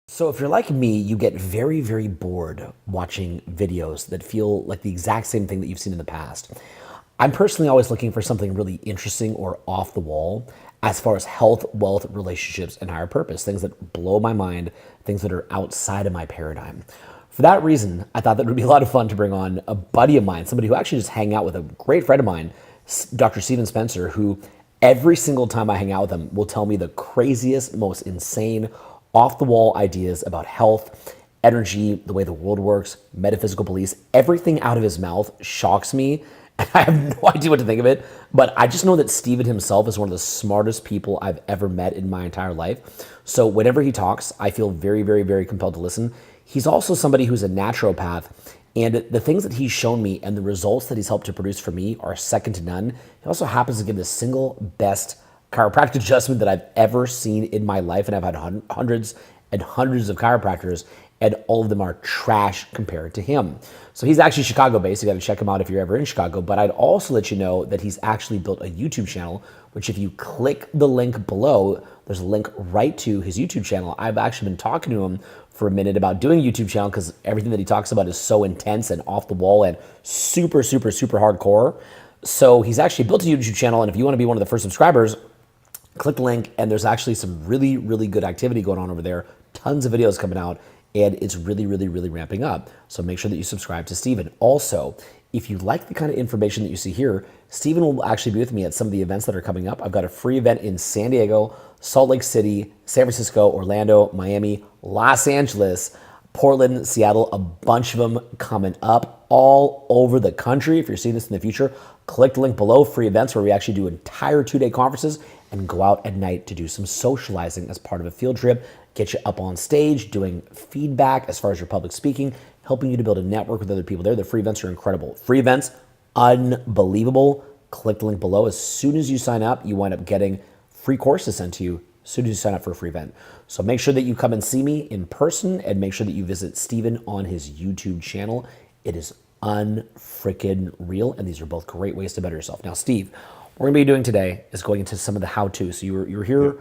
So if you're like me, you get very, very bored watching videos that feel like the exact same thing that you've seen in the past. I'm personally always looking for something really interesting or off the wall as far as health, wealth, relationships, and higher purpose, things that blow my mind, things that are outside of my paradigm. For that reason, I thought that it would be a lot of fun to bring on a buddy of mine, somebody who actually just hang out with, a great friend of mine, Dr. Steven Spencer, who every single time I hang out with him will tell me the craziest, most insane, off the wall ideas about health, energy, the way the world works, metaphysical beliefs. Everything out of his mouth shocks me. And I have no idea what to think of it, but I just know that Steven himself is one of the smartest people I've ever met in my entire life. So whenever he talks, I feel very, very, very compelled to listen. He's also somebody who's a naturopath, and the things that he's shown me and the results that he's helped to produce for me are second to none. He also happens to give the single best chiropractic adjustment that I've ever seen in my life, and I've had hundreds and hundreds of chiropractors, and all of them are trash compared to him. So he's actually Chicago-based. You got to check him out if you're ever in Chicago. But I'd also let you know that he's actually built a YouTube channel, which if you click the link below, there's a link right to his YouTube channel. I've actually been talking to him for a minute about doing a YouTube channel because everything that he talks about is so intense and off the wall and super, super, super hardcore. So he's actually built a YouTube channel, and if you want to be one of the first subscribers, click the link, and there's actually some really, really good activity going on over there. Tons of videos coming out, and it's really, really, really ramping up. So make sure that you subscribe to Steven. Also, if you like the kind of information that you see here, Steven will actually be with me at some of the events that are coming up. I've got a free event in San Diego, Salt Lake City, San Francisco, Orlando, Miami, Los Angeles, Portland, Seattle, a bunch of them coming up all over the country. If you're seeing this in the future, click the link below, free events where we actually do entire 2-day conferences and go out at night to do some socializing as part of a field trip, get you up on stage, doing feedback as far as your public speaking, helping you to build a network with other people there. The free events are incredible. Free events, unbelievable. Click the link below. As soon as you sign up, you wind up getting free courses sent to you as soon as you sign up for a free event. So make sure that you come and see me in person, and make sure that you visit Steven on his YouTube channel. It is unfreaking real, and these are both great ways to better yourself. Now, Steve, what we're gonna be doing today is going into some of the how-to. So you were here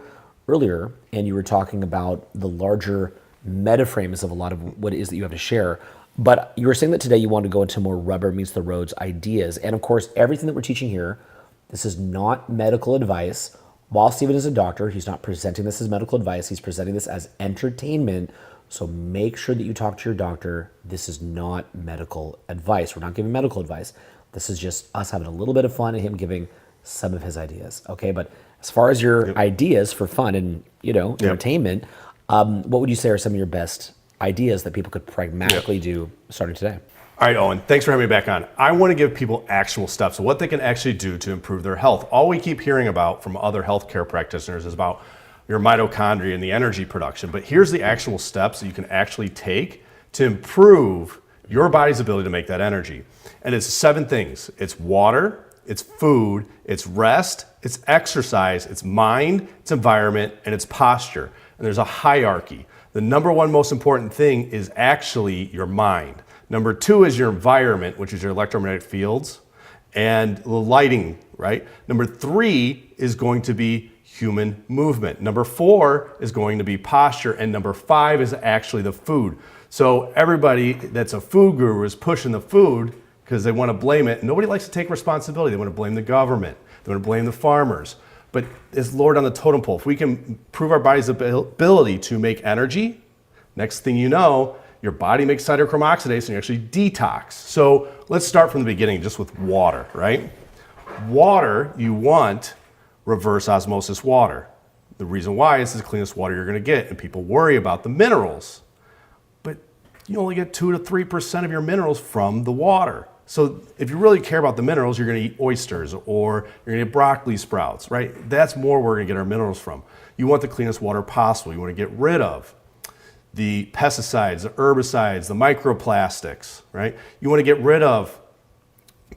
earlier, and you were talking about the larger meta frames of a lot of what it is that you have to share. But you were saying that today you want to go into more rubber meets the roads ideas. And of course, everything that we're teaching here, this is not medical advice. While Steven is a doctor, he's not presenting this as medical advice. He's presenting this as entertainment. So make sure that you talk to your doctor. This is not medical advice. We're not giving medical advice. This is just us having a little bit of fun and him giving some of his ideas. Okay, but as far as your ideas for fun and entertainment, what would you say are some of your best ideas that people could pragmatically do starting today? All right, Owen, thanks for having me back on. I want to give people actionable steps of what they can actually do to improve their health. All we keep hearing about from other healthcare practitioners is about your mitochondria and the energy production. But here's the actual steps that you can actually take to improve your body's ability to make that energy. And it's 7 things. It's water, it's food, it's rest, it's exercise, it's mind, it's environment, and it's posture. And there's a hierarchy. The number one most important thing is actually your mind. Number 2 is your environment, which is your electromagnetic fields and the lighting, right? Number 3 is going to be human movement. Number 4 is going to be posture. And number 5 is actually the food. So everybody that's a food guru is pushing the food because they want to blame it. Nobody likes to take responsibility. They want to blame the government. They want to blame the farmers. But it's Lord on the totem pole. If we can improve our body's ability to make energy, next thing you know, your body makes cytochrome oxidase and you actually detox. So let's start from the beginning just with water, right? Water, you want reverse osmosis water. The reason why is it's the cleanest water you're going to get, and people worry about the minerals. But you only get 2 to 3% of your minerals from the water. So if you really care about the minerals, you're going to eat oysters or you're going to eat broccoli sprouts, right? That's more where we're going to get our minerals from. You want the cleanest water possible. You want to get rid of the pesticides, the herbicides, the microplastics, right? You want to get rid of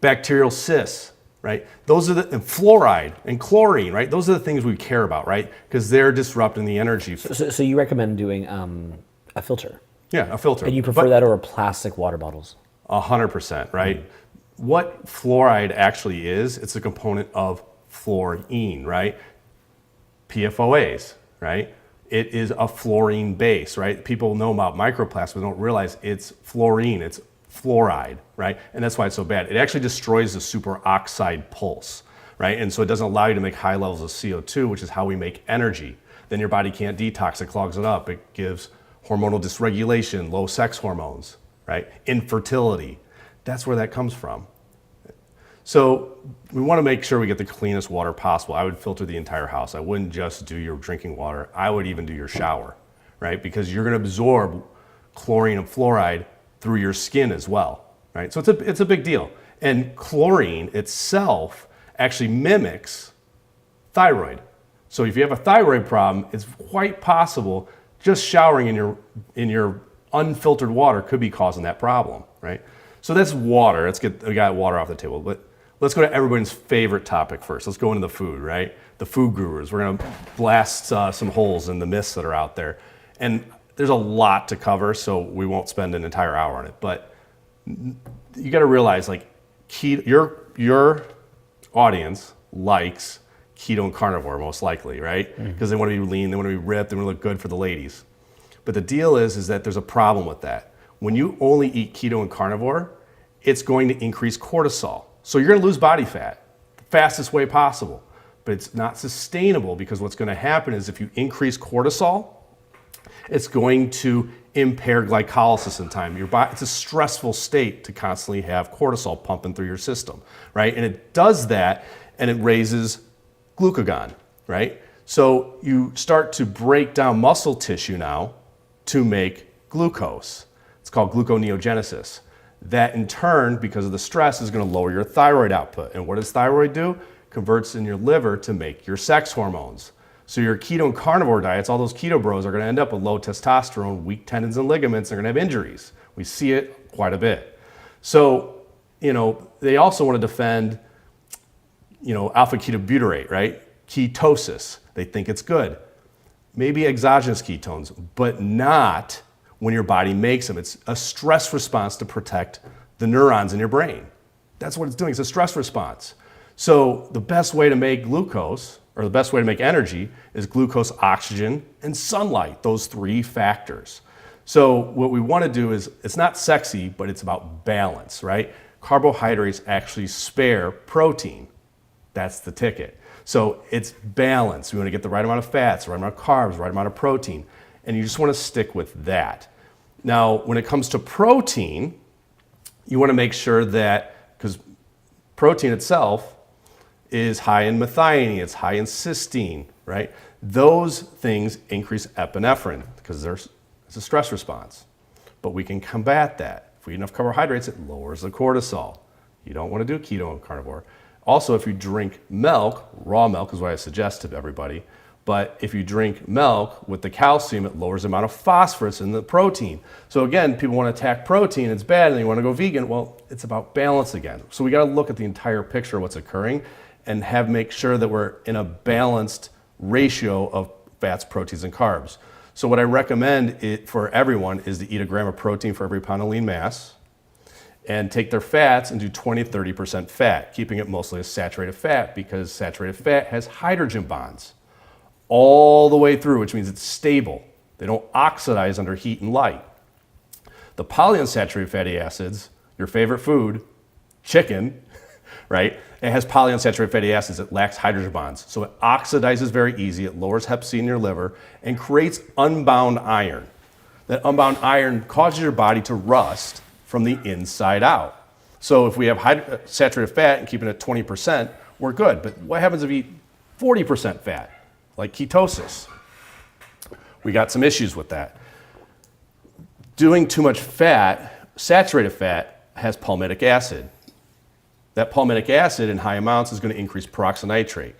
bacterial cysts, right? Those are and fluoride and chlorine, right? Those are the things we care about, right? Because they're disrupting the energy. So you recommend doing a filter? Yeah, a filter. And you prefer that over plastic water bottles? 100%, right? What fluoride actually is, it's a component of fluorine, right? PFOAs, right? It is a fluorine base, right? People know about microplastics, but don't realize it's fluorine, it's fluoride, right? And that's why it's so bad. It actually destroys the superoxide pulse, right? And so it doesn't allow you to make high levels of CO2, which is how we make energy. Then your body can't detox, it clogs it up. It gives hormonal dysregulation, low sex hormones, right? Infertility. That's where that comes from. So we want to make sure we get the cleanest water possible. I would filter the entire house. I wouldn't just do your drinking water. I would even do your shower, right? Because you're going to absorb chlorine and fluoride through your skin as well, right? So it's a big deal. And chlorine itself actually mimics thyroid. So if you have a thyroid problem, it's quite possible just showering in your unfiltered water could be causing that problem, right? So that's water. We got water off the table, but let's go to everybody's favorite topic first. Let's go into the food, right? The food gurus. We're gonna blast some holes in the myths that are out there. And there's a lot to cover, so we won't spend an entire hour on it. But you gotta realize, like, your audience likes keto and carnivore most likely, right? Because they wanna be lean, they wanna be ripped, they wanna look good for the ladies. But the deal is that there's a problem with that. When you only eat keto and carnivore, it's going to increase cortisol. So you're gonna lose body fat the fastest way possible, but it's not sustainable because what's gonna happen is if you increase cortisol, it's going to impair glycolysis in time. Your body, it's a stressful state to constantly have cortisol pumping through your system, right? And it does that and it raises glucagon, right? So you start to break down muscle tissue now to make glucose. It's called gluconeogenesis. That in turn, because of the stress, is going to lower your thyroid output. And what does thyroid do? Converts in your liver to make your sex hormones. So your keto and carnivore diets, all those keto bros are going to end up with low testosterone, weak tendons and ligaments. They're going to have injuries. We see it quite a bit. So, they also want to defend, alpha ketobutyrate, right? Ketosis. They think it's good. Maybe exogenous ketones, but not when your body makes them. It's a stress response to protect the neurons in your brain. That's what it's doing. It's a stress response. So the best way to make glucose, or the best way to make energy, is glucose, oxygen, and sunlight, those three factors. So what we want to do is, it's not sexy, but it's about balance, right? Carbohydrates actually spare protein. That's the ticket. So it's balance. We want to get the right amount of fats, the right amount of carbs, the right amount of protein. And you just want to stick with that. Now, when it comes to protein, you want to make sure that, because protein itself is high in methionine, it's high in cysteine, right? Those things increase epinephrine because it's a stress response. But we can combat that. If we eat enough carbohydrates, it lowers the cortisol. You don't want to do keto and carnivore. Also, if you drink milk, raw milk is what I suggest to everybody, but if you drink milk with the calcium, it lowers the amount of phosphorus in the protein. So again, people want to attack protein, it's bad, and they want to go vegan. Well, it's about balance again. So we got to look at the entire picture of what's occurring and make sure that we're in a balanced ratio of fats, proteins, and carbs. So what I recommend for everyone is to eat a gram of protein for every pound of lean mass, and take their fats and do 20-30% fat, keeping it mostly a saturated fat because saturated fat has hydrogen bonds all the way through, which means it's stable. They don't oxidize under heat and light. The polyunsaturated fatty acids, your favorite food, chicken, right? It has polyunsaturated fatty acids. It lacks hydrogen bonds. So it oxidizes very easy. It lowers hep C in your liver and creates unbound iron. That unbound iron causes your body to rust from the inside out. So if we have saturated fat and keeping it 20%, we're good. But what happens if you eat 40% fat, like ketosis? We got some issues with that. Doing too much fat, saturated fat, has palmitic acid. That palmitic acid in high amounts is going to increase peroxynitrate.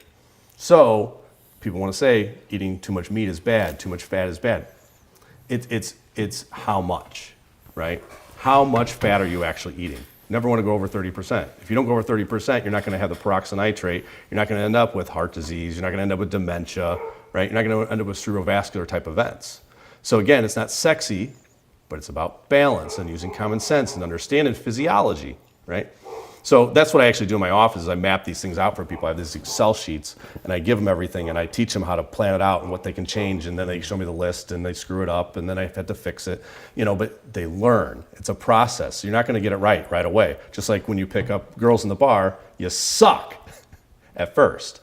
So people want to say eating too much meat is bad, too much fat is bad. It's how much, right? How much fat are you actually eating? You never want to go over 30%. If you don't go over 30%, you're not going to have the peroxynitrate. You're not going to end up with heart disease. You're not going to end up with dementia, right? You're not going to end up with cerebrovascular type events. So again, it's not sexy, but it's about balance and using common sense and understanding physiology, right? So that's what I actually do in my office is I map these things out for people. I have these Excel sheets and I give them everything and I teach them how to plan it out and what they can change, and then they show me the list and they screw it up and then I have to fix it, but they learn. It's a process. You're not going to get it right away. Just like when you pick up girls in the bar, you suck at first.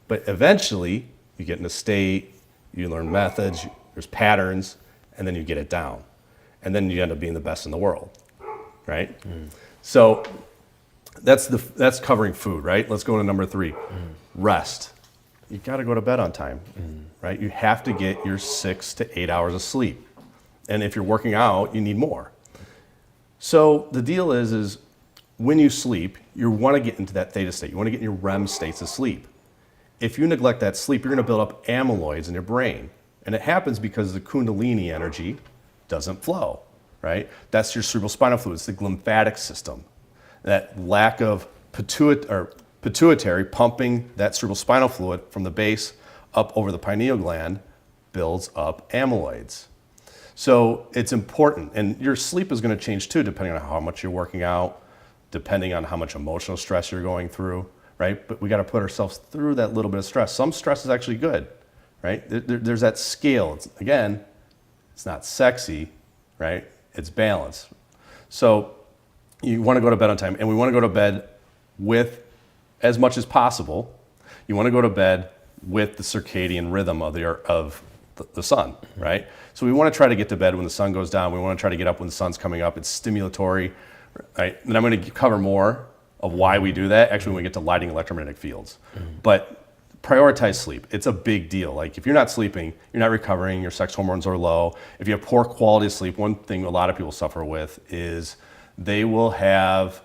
But eventually you get in a state, you learn methods, there's patterns, and then you get it down. And then you end up being the best in the world, right? So that's covering food, right? Let's go to number 3, rest. You got to go to bed on time, right? You have to get your 6 to 8 hours of sleep. And if you're working out, you need more. So the deal is when you sleep, you want to get into that theta state. You want to get in your REM states of sleep. If you neglect that sleep, you're going to build up amyloids in your brain. And it happens because the kundalini energy doesn't flow, right? That's your cerebrospinal fluid. It's the lymphatic system. That lack of pituitary pumping that cerebrospinal fluid from the base up over the pineal gland builds up amyloids. So it's important. And your sleep is going to change too, depending on how much you're working out, depending on how much emotional stress you're going through, right? But we got to put ourselves through that little bit of stress. Some stress is actually good, right? There's that scale. It's not sexy, right? It's balance. So you want to go to bed on time, and we want to go to bed with as much as possible. You want to go to bed with the circadian rhythm of the sun, right? So we want to try to get to bed when the sun goes down. We want to try to get up when the sun's coming up. It's stimulatory, right? And I'm going to cover more of why we do that actually when we get to lighting electromagnetic fields. But prioritize sleep. It's a big deal. Like if you're not sleeping, you're not recovering, your sex hormones are low. If you have poor quality of sleep, one thing a lot of people suffer with is they will have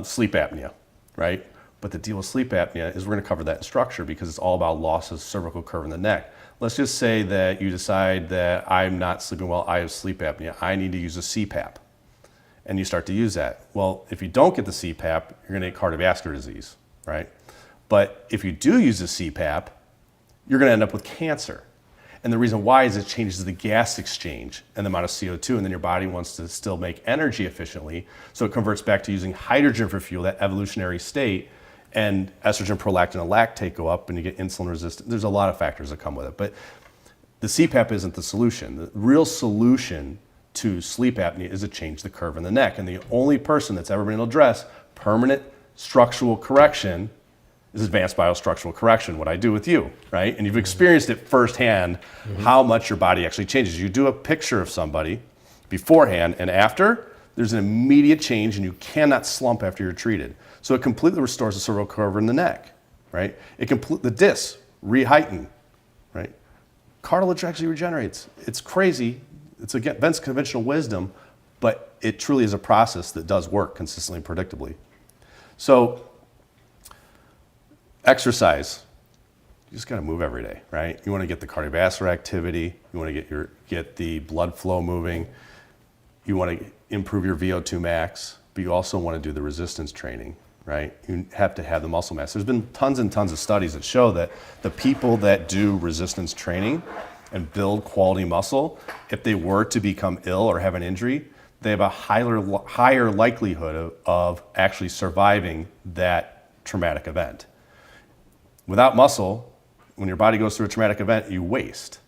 sleep apnea, right? But the deal with sleep apnea is we're going to cover that in structure because it's all about loss of cervical curve in the neck. Let's just say that you decide that I'm not sleeping well, I have sleep apnea, I need to use a CPAP. And you start to use that. Well, if you don't get the CPAP, you're going to get cardiovascular disease, right? But if you do use a CPAP, you're going to end up with cancer. And the reason why is it changes the gas exchange and the amount of CO2, and then your body wants to still make energy efficiently. So it converts back to using hydrogen for fuel, that evolutionary state, and estrogen, prolactin, and lactate go up, and you get insulin resistant. There's a lot of factors that come with it. But the CPAP isn't the solution. The real solution to sleep apnea is to change the curve in the neck. And the only person that's ever been able to address permanent structural correction is advanced biostructural correction, what I do with you, right? And you've experienced it firsthand, how much your body actually changes. You do a picture of somebody beforehand and after, there's an immediate change and you cannot slump after you're treated. So it completely restores the cervical curve in the neck, right? The discs re-heighten, right? Cartilage actually regenerates. It's crazy. It's against conventional wisdom, but it truly is a process that does work consistently and predictably. So exercise, you just got to move every day, right? You want to get the cardiovascular activity, you want to get the blood flow moving, you want to improve your VO2 max, but you also want to do the resistance training, right? You have to have the muscle mass. There's been tons and tons of studies that show that the people that do resistance training and build quality muscle, if they were to become ill or have an injury, they have a higher likelihood of actually surviving that traumatic event. Without muscle, when your body goes through a traumatic event, you waste,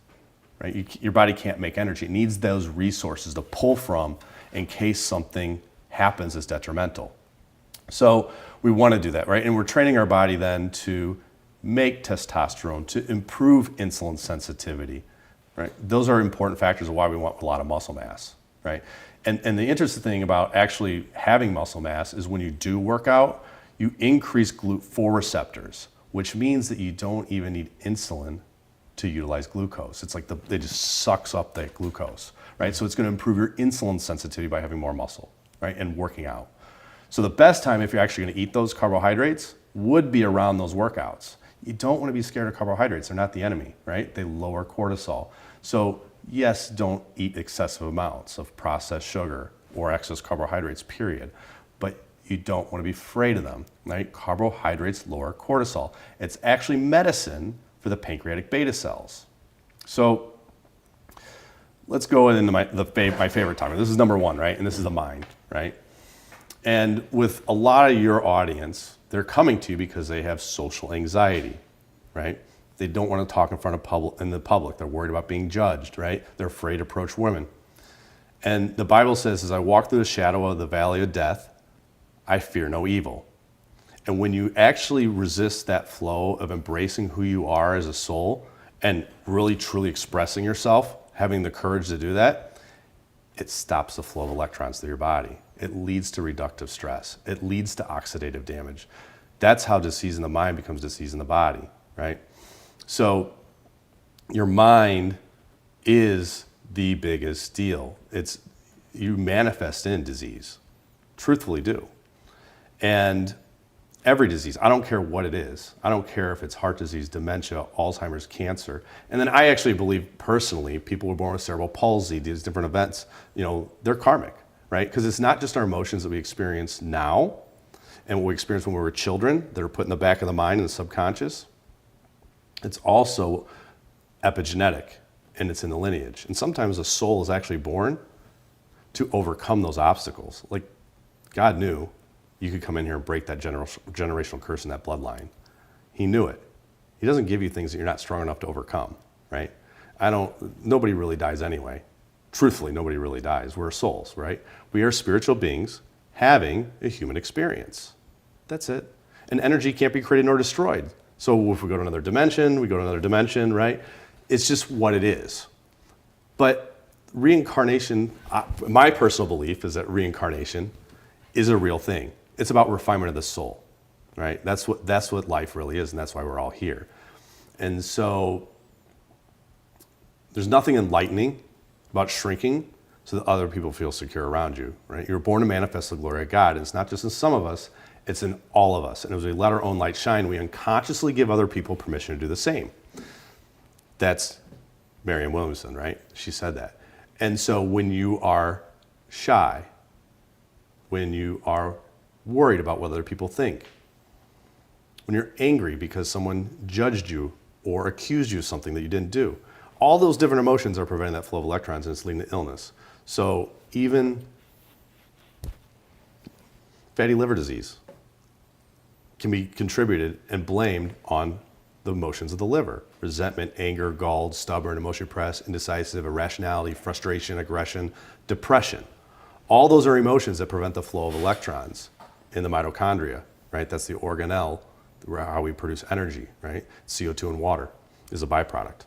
right? Your body can't make energy. It needs those resources to pull from in case something happens that's detrimental. So we want to do that, right? And we're training our body then to make testosterone, to improve insulin sensitivity, right? Those are important factors of why we want a lot of muscle mass, right? And the interesting thing about actually having muscle mass is when you do work out, you increase GLUT4 receptors, which means that you don't even need insulin to utilize glucose. It's like it just sucks up that glucose, right? So it's going to improve your insulin sensitivity by having more muscle, right? And working out. So the best time if you're actually going to eat those carbohydrates would be around those workouts. You don't want to be scared of carbohydrates. They're not the enemy, right? They lower cortisol. So yes, don't eat excessive amounts of processed sugar or excess carbohydrates, period. But you don't want to be afraid of them, right? Carbohydrates lower cortisol. It's actually medicine for the pancreatic beta cells. So let's go into my favorite topic. This is number one, right? And this is the mind, right? And with a lot of your audience, they're coming to you because they have social anxiety, right? They don't want to talk in front of in the public. They're worried about being judged, right? They're afraid to approach women. And the Bible says, as I walk through the shadow of the valley of death, I fear no evil. And when you actually resist that flow of embracing who you are as a soul and really truly expressing yourself, having the courage to do that, it stops the flow of electrons through your body. It leads to reductive stress. It leads to oxidative damage. That's how disease in the mind becomes disease in the body, right? So your mind is the biggest deal. You manifest in disease, truthfully do. And every disease, I don't care what it is. I don't care if it's heart disease, dementia, Alzheimer's, cancer. And then I actually believe personally, people were born with cerebral palsy, these different events, they're karmic, right? Because it's not just our emotions that we experience now and what we experienced when we were children that are put in the back of the mind and the subconscious. It's also epigenetic, and it's in the lineage. And sometimes a soul is actually born to overcome those obstacles. Like God knew you could come in here and break that generational curse in that bloodline. He knew it. He doesn't give you things that you're not strong enough to overcome, right? Nobody really dies anyway. Truthfully, nobody really dies. We're souls, right? We are spiritual beings having a human experience. That's it. And energy can't be created nor destroyed. So if we go to another dimension, we go to another dimension, right? It's just what it is. But reincarnation, my personal belief is that reincarnation is a real thing. It's about refinement of the soul, right? That's what life really is, and that's why we're all here. And so there's nothing enlightening about shrinking so that other people feel secure around you, right? You're born to manifest the glory of God, and it's not just in some of us, it's in all of us. And as we let our own light shine, we unconsciously give other people permission to do the same. That's Marianne Williamson, right? She said that. And so when you are shy, when you are worried about what other people think, when you're angry because someone judged you or accused you of something that you didn't do, all those different emotions are preventing that flow of electrons, and it's leading to illness. So even fatty liver disease can be contributed and blamed on the emotions of the liver. Resentment, anger, galled, stubborn, emotion repressed, indecisive, irrationality, frustration, aggression, depression. All those are emotions that prevent the flow of electrons in the mitochondria, right? That's the organelle, how we produce energy, right? CO2 and water is a byproduct.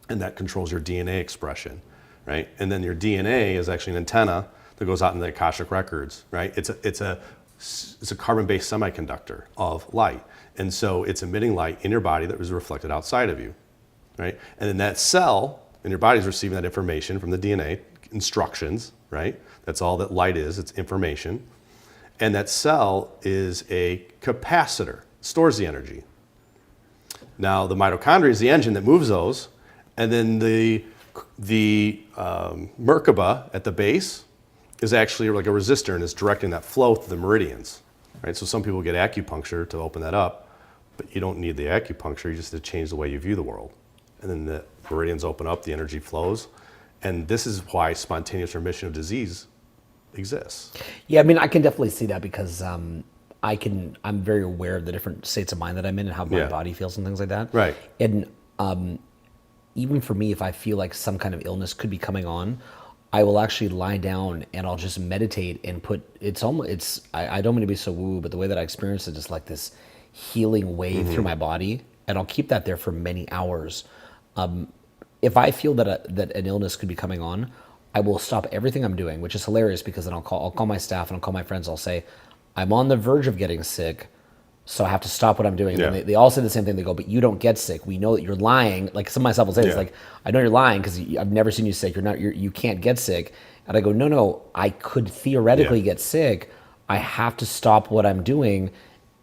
And that controls your DNA expression, right? And then your DNA is actually an antenna that goes out in the Akashic records, right? It's a carbon-based semiconductor of light. And so it's emitting light in your body that was reflected outside of you, right? And then that cell in your body is receiving that information from the DNA, instructions, right? That's all that light is, it's information. And that cell is a capacitor, stores the energy. Now the mitochondria is the engine that moves those, and then the Merkaba at the base is actually like a resistor and is directing that flow through the meridians, right? So some people get acupuncture to open that up, but you don't need the acupuncture, you just have to change the way you view the world. And then the meridians open up, the energy flows, and this is why spontaneous remission of disease exists. Yeah, I mean, I can definitely see that because I'm very aware of the different states of mind that I'm in and how my body feels and things like that. Right. And even for me, if I feel like some kind of illness could be coming on, I will actually lie down and I'll just meditate and I don't mean to be so woo, but the way that I experience it is like this healing wave through my body, and I'll keep that there for many hours. If I feel that an illness could be coming on, I will stop everything I'm doing, which is hilarious because then I'll call my staff and I'll call my friends. I'll say, I'm on the verge of getting sick, so I have to stop what I'm doing. Yeah. And they all say the same thing. They go, but you don't get sick. We know that you're lying. Like some of my staff will say, it's like, I know you're lying because I've never seen you sick. You can't get sick. And I go, no, I could theoretically get sick. I have to stop what I'm doing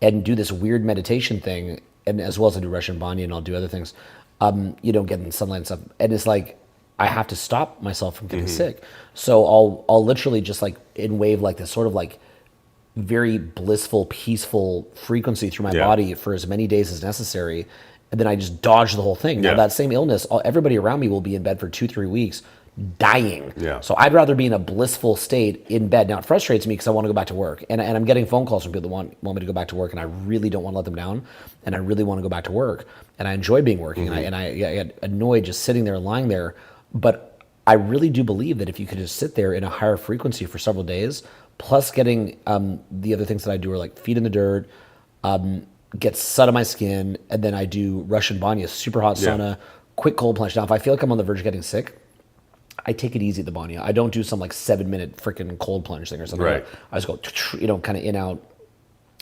and do this weird meditation thing. And as well as I do Russian Banya and I'll do other things, get in sunlight and stuff. And it's like, I have to stop myself from getting sick. So I'll literally just like in wave like this sort of like very blissful, peaceful frequency through my body for as many days as necessary. And then I just dodge the whole thing. Now that same illness, everybody around me will be in bed for 2-3 weeks dying. Yeah. So I'd rather be in a blissful state in bed. Now it frustrates me because I want to go back to work, and I'm getting phone calls from people that want me to go back to work, and I really don't want to let them down, and I really want to go back to work, and I enjoy being working, and I get annoyed just sitting there, lying there, but I really do believe that if you could just sit there in a higher frequency for several days, plus getting the other things that I do are like feet in the dirt, get sun on my skin, and then I do Russian banya, super hot sauna, quick cold plunge. Now, if I feel like I'm on the verge of getting sick, I take it easy at the banya. I don't do some like 7-minute freaking cold plunge thing or something. Right. I just go, kind of in, out.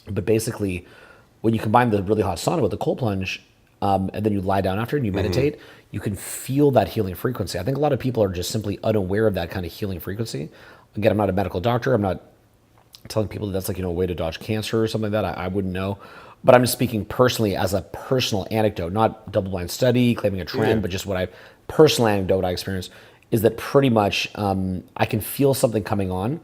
But basically, when you combine the really hot sauna with the cold plunge, and then you lie down after and you meditate, you can feel that healing frequency. I think a lot of people are just simply unaware of that kind of healing frequency. Again, I'm not a medical doctor. I'm not telling people that that's like, a way to dodge cancer or something like that. I wouldn't know. But I'm just speaking personally as a personal anecdote, not double-blind study, claiming a trend, but just what personal anecdote I experienced is that pretty much I can feel something coming on.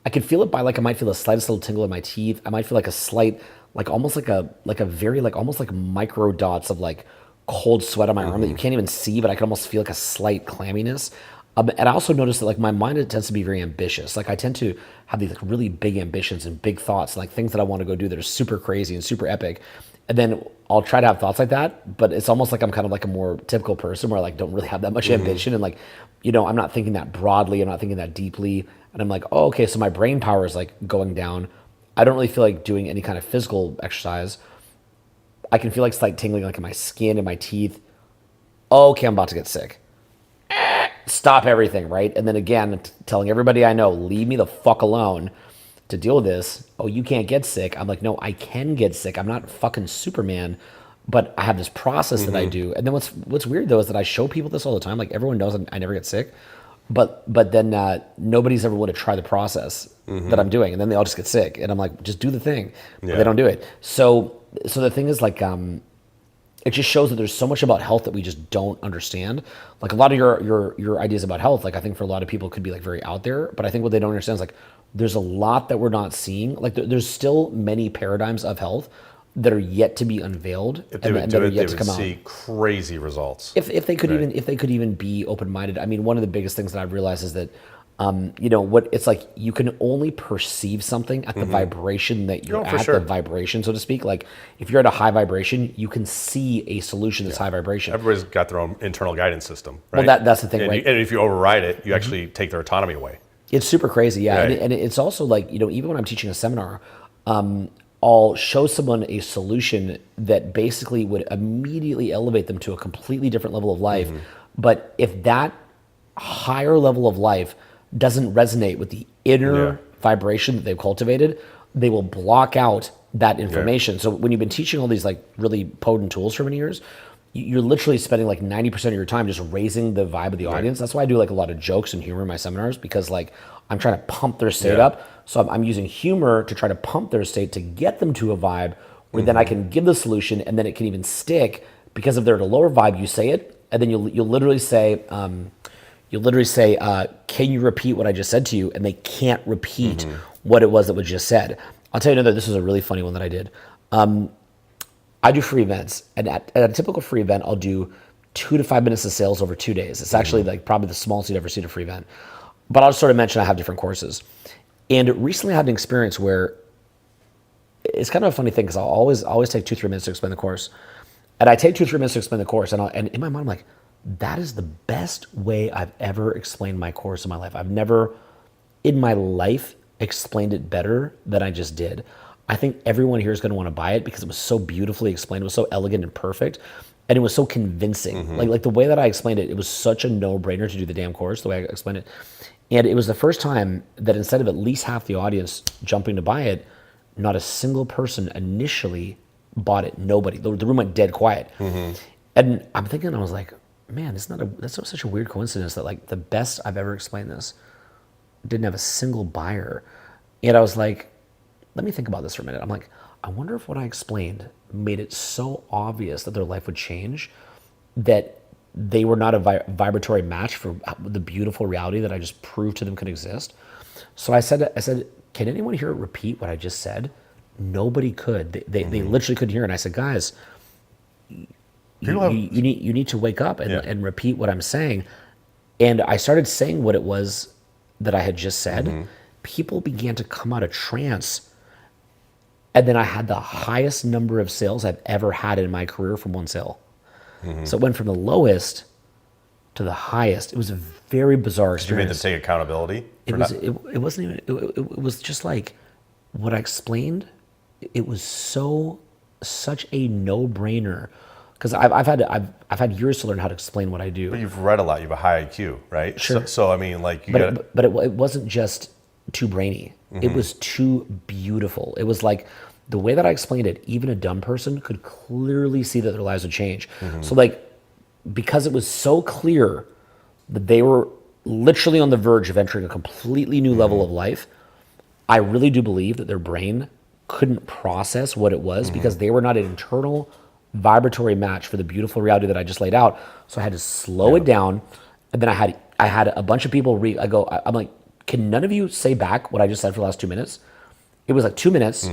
I can feel it by like I might feel the slightest little tingle in my teeth. I might feel like a slight, like almost like a very like almost like micro dots of like cold sweat on my arm that you can't even see, but I can almost feel like a slight clamminess. And I also noticed that like my mind tends to be very ambitious. Like I tend to have these like really big ambitions and big thoughts, like things that I want to go do that are super crazy and super epic. And then I'll try to have thoughts like that, but it's almost like I'm kind of like a more typical person where I like don't really have that much ambition, and like, I'm not thinking that broadly, I'm not thinking that deeply, and I'm like, oh, okay, so my brain power is like going down. I don't really feel like doing any kind of physical exercise. I can feel like slight tingling like in my skin and my teeth. Oh, okay, I'm about to get sick. Stop everything, right? And then again, telling everybody I know, leave me the fuck alone to deal with this. Oh, you can't get sick. I'm like, no, I can get sick. I'm not fucking Superman, but I have this process that I do. And then what's weird though is that I show people this all the time. Like everyone knows I never get sick, but then nobody's ever willing to try the process that I'm doing, and then they all just get sick. And I'm like, just do the thing, but they don't do it. So the thing is like, it just shows that there's so much about health that we just don't understand. Like a lot of your ideas about health, like I think for a lot of people could be like very out there, but I think what they don't understand is like there's a lot that we're not seeing. Like there's still many paradigms of health that are yet to be unveiled If they would and do that are it, they yet to would come out. see crazy results. If they could even be open-minded. I mean, one of the biggest things that I've realized is that what it's like, you can only perceive something at the vibration that you're at, the vibration, so to speak. Like if you're at a high vibration, you can see a solution that's high vibration. Everybody's got their own internal guidance system, right? Well, that's the thing, and right? And if you override it, you actually take their autonomy away. It's super crazy, yeah. Right. And it's also like, even when I'm teaching a seminar, I'll show someone a solution that basically would immediately elevate them to a completely different level of life. But if that higher level of life doesn't resonate with the inner vibration that they've cultivated, they will block out that information. So when you've been teaching all these like really potent tools for many years, you're literally spending like 90% of your time just raising the vibe of the audience. That's why I do like a lot of jokes and humor in my seminars, because like I'm trying to pump their state up. So I'm using humor to try to pump their state to get them to a vibe where then I can give the solution, and then it can even stick, because if they're at a lower vibe, you say it, and then you'll literally say, can you repeat what I just said to you? And they can't repeat what it was that was just said. I'll tell you another, this is a really funny one that I did. I do free events, and at a typical free event, I'll do 2 to 5 minutes of sales over 2 days. It's actually like probably the smallest you'd ever seen a free event. But I'll just sort of mention I have different courses. And recently I had an experience where it's kind of a funny thing, because I'll always take 2-3 minutes to explain the course. And I take 2-3 minutes to explain the course, and in my mind I'm like, that is the best way I've ever explained my course in my life. I've never in my life explained it better than I just did. I think everyone here is going to want to buy it because it was so beautifully explained. It was so elegant and perfect, and it was so convincing. Like the way that I explained it, it was such a no-brainer to do the damn course the way I explained it. And it was the first time that instead of at least half the audience jumping to buy it, not a single person initially bought it. Nobody. The room went dead quiet. And I'm thinking, I was like, man, that's such a weird coincidence that like the best I've ever explained this didn't have a single buyer. And I was like, let me think about this for a minute. I'm like, I wonder if what I explained made it so obvious that their life would change that they were not a vibratory match for the beautiful reality that I just proved to them could exist. So I said, can anyone here repeat what I just said? Nobody could. They literally couldn't hear it. And I said, guys, you need to wake up and repeat what I'm saying. And I started saying what it was that I had just said. People began to come out of trance. And then I had the highest number of sales I've ever had in my career from one sale. So it went from the lowest to the highest. It was a very bizarre You made them experience. take accountability. It wasn't even, it was just like what I explained. It was such a no-brainer. Because I've had years to learn how to explain what I do. But you've read a lot. You have a high IQ, right? Sure. So I mean, like, But it wasn't just too brainy. It was too beautiful. It was like the way that I explained it, even a dumb person could clearly see that their lives would change. So like, because it was so clear that they were literally on the verge of entering a completely new level of life, I really do believe that their brain couldn't process what it was because they were not an internal vibratory match for the beautiful reality that I just laid out. So I had to slow it down. And then I had a bunch of people I'm like, can none of you say back what I just said for the last 2 minutes? It was like 2 minutes,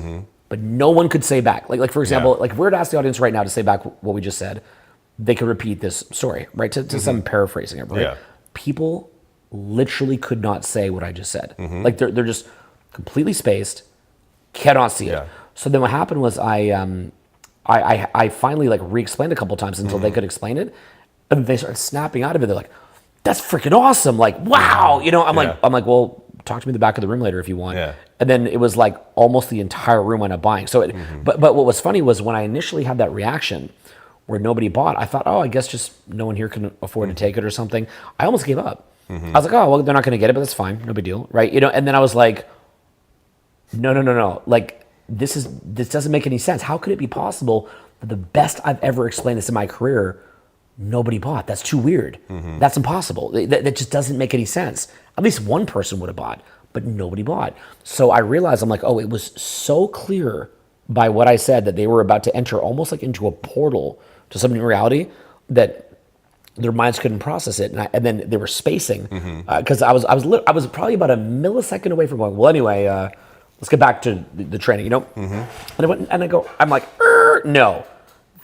but no one could say back. Like for example, like if we were to ask the audience right now to say back what we just said, they could repeat this story, right? To some paraphrasing it, right? Yeah. People literally could not say what I just said. Like they're just completely spaced, cannot see it. Yeah. So then what happened was I finally like re-explained a couple times until they could explain it, and they started snapping out of it. They're like, "That's freaking awesome!" Like, wow, I'm like, well, talk to me in the back of the room later if you want. Yeah. And then it was like almost the entire room went up buying. So, but what was funny was when I initially had that reaction where nobody bought, I thought, oh, I guess just no one here can afford to take it or something. I almost gave up. I was like, oh, well, they're not going to get it, but that's fine, no big deal, right? And then I was like, no, like this doesn't make any sense. How could it be possible that the best I've ever explained this in my career, nobody bought? That's too weird. That's impossible. That just doesn't make any sense. At least one person would have bought, but nobody bought. So I realized, I'm like, oh, it was so clear by what I said that they were about to enter almost like into a portal to some new reality that their minds couldn't process it, and then they were spacing because I was probably about a millisecond away from going, well, anyway, let's get back to the training, And I went and I'm like, no,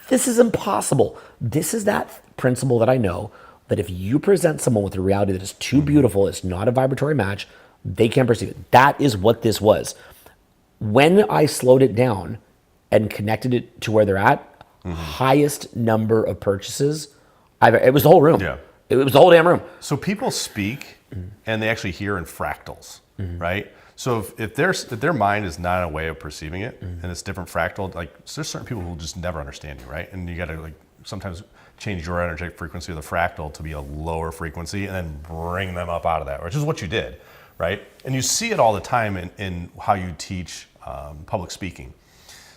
this is impossible. This is that principle that I know that if you present someone with a reality that is too beautiful, it's not a vibratory match, they can't perceive it. That is what this was. When I slowed it down and connected it to where they're at, highest number of purchases. It was the whole room. Yeah. It was the whole damn room. So people speak and they actually hear in fractals, right? So if their mind is not a way of perceiving it and it's different fractal, like so there's certain people who will just never understand you, right? And you got to like sometimes change your energetic frequency of the fractal to be a lower frequency and then bring them up out of that, which is what you did, right? And you see it all the time in how you teach public speaking.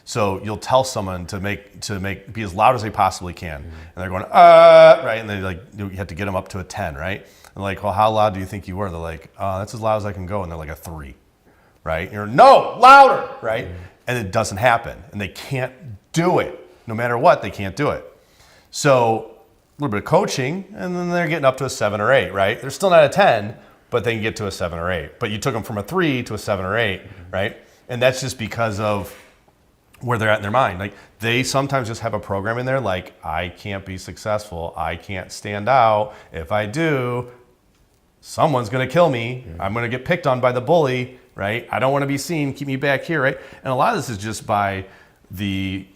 So you'll tell someone to be as loud as they possibly can, and they're going right, and they you have to get them up to a 10, right? And like, well, how loud do you think you were? They're like, that's as loud as I can go, and they're like a 3, right? You're no louder, right? And it doesn't happen, and they can't do it. No matter what, they can't do it. So a little bit of coaching, and then they're getting up to a 7 or 8, right? They're still not a 10, but they can get to a 7 or 8. But you took them from a 3 to a 7 or 8, right? And that's just because of where they're at in their mind. Like they sometimes just have a program in there like, I can't be successful, I can't stand out. If I do, someone's gonna kill me. I'm gonna get picked on by the bully, right? I don't wanna be seen, keep me back here, right? And a lot of this is just by the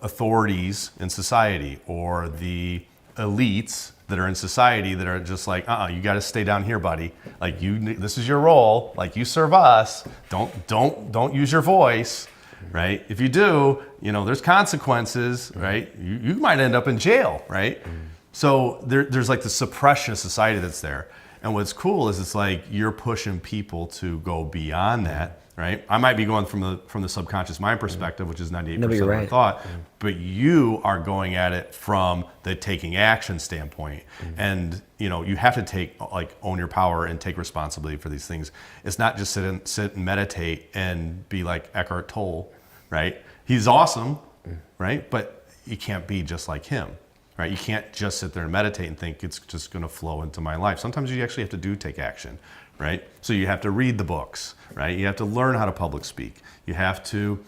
authorities in society or the elites that are in society that are just like, you got to stay down here, buddy. Like this is your role. Like you serve us. Don't use your voice, right? If you do, there's consequences, right? You might end up in jail, right? So there's like the suppression of society that's there. And what's cool is it's like you're pushing people to go beyond that, right? I might be going from the subconscious mind perspective, which is 98% of my thought, but you are going at it from the taking action standpoint. And you have to own your power and take responsibility for these things. It's not just sit and meditate and be like Eckhart Tolle, right? He's awesome, right? But you can't be just like him. Right? You can't just sit there and meditate and think it's just going to flow into my life. Sometimes you actually have to take action, right? So you have to read the books, right? You have to learn how to public speak. You have to,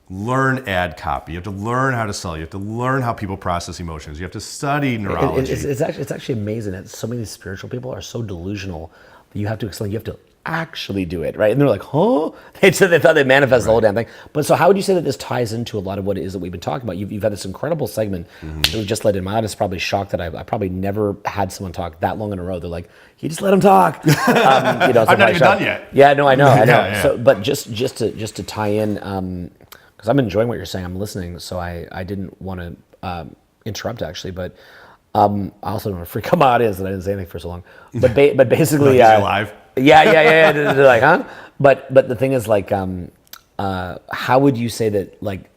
learn ad copy. You have to learn how to sell. You have to learn how people process emotions. You have to study neurology. It's actually amazing that so many spiritual people are so delusional. You have to explain. You have to actually do it, right? And they're like, huh? They thought they manifest the whole damn thing. But so how would you say that this ties into a lot of what it is that we've been talking about? You've had this incredible segment that we just let in. My audience is probably shocked that I probably never had someone talk that long in a row. They're like, you just let them talk. I'm not even done yet. Yeah, no, I know. Yeah. So, but just to tie in, because I'm enjoying what you're saying. I'm listening, so I didn't want to interrupt actually, but I also don't want to freak out my audience that I didn't say anything for so long. But basically, like live. Yeah. They're like, huh? But the thing is, like, how would you say that, like,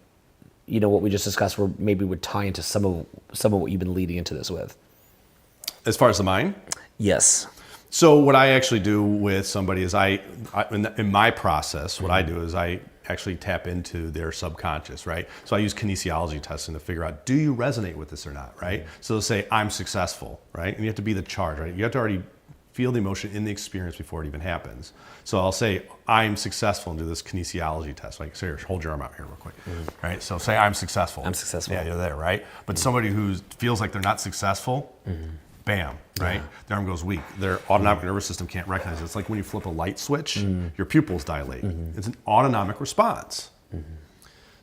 you know, what we just discussed, where maybe would tie into some of what you've been leading into this with? As far as the mind? Yes. So what I actually do with somebody is in my process, what I do is I actually tap into their subconscious, right? So I use kinesiology testing to figure out, do you resonate with this or not, right? So they'll say, I'm successful, right? And you have to be the charge, right? You have to already feel the emotion in the experience before it even happens. So I'll say, I'm successful, and do this kinesiology test. Like, here, hold your arm out here real quick, right? So say, I'm successful. I'm successful. Yeah, you're there, right? But somebody who feels like they're not successful, bam, right? Yeah. Their arm goes weak. Their autonomic nervous system can't recognize it. It's like when you flip a light switch, your pupils dilate. It's an autonomic response.